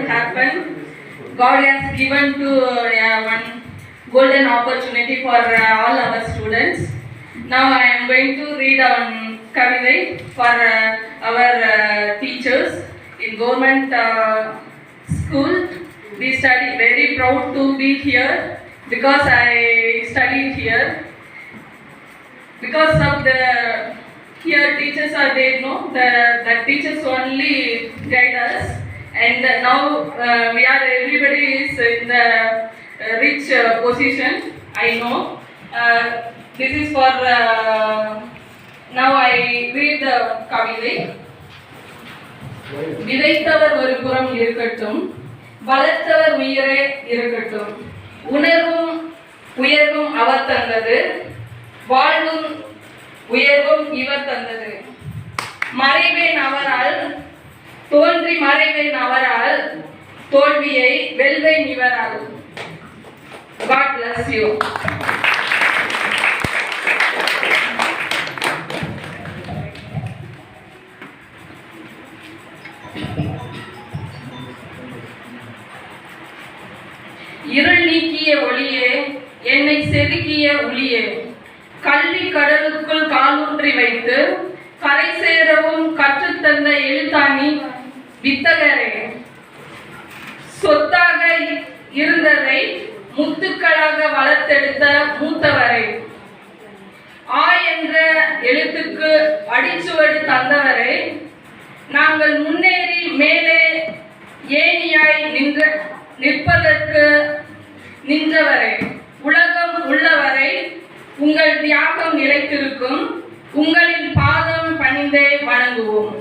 won't happen. God has given to one golden opportunity for all our students. Now I am going to read on Kavithai for our teachers in government school. We study, very proud to be here because I studied here. Because of the here teachers are there, no, the teachers only guide us, and now we are, everybody is in the rich position. I know. This is for now I read the Kavithai. விதைத்தவர் ஒரு புறம் இருக்கட்டும், வளர்த்தவர் உயிரே இருக்கட்டும். உணர்வும் உயர்வும் அவர் தந்தது, வாழ்வும் உயர்வும் இவர் தந்தது. மறைவேன் அவரால் தோன்றி மறைவேன் அவரால், தோல்வியை வெல்வேன் இவரால். God bless you. இருள் நீக்கிய ஒளியே, என்னை செதுக்கிய ஒளியே, கல்வி கடலுக்குள் காலூன்றி வைத்து கரை சேரவும் கற்றுத்தந்த எழுத்தாணி வித்தகரே, சொத்தாக இருந்ததை முத்துக்களாக வளர்த்தெடுத்த மூத்தவரை, ஆ என்ற எழுத்துக்கு அடிச்சுவடு தந்தவரை, நாங்கள் முன்னேறி மேலே ஏணியாய் நிற்பதற்கு நின்றவரை, உலகம் உள்ளவரை உங்கள் தியாகம் நிலைத்திருக்கும், உங்களின் பாதம் பணிந்தே வணங்குவோம்.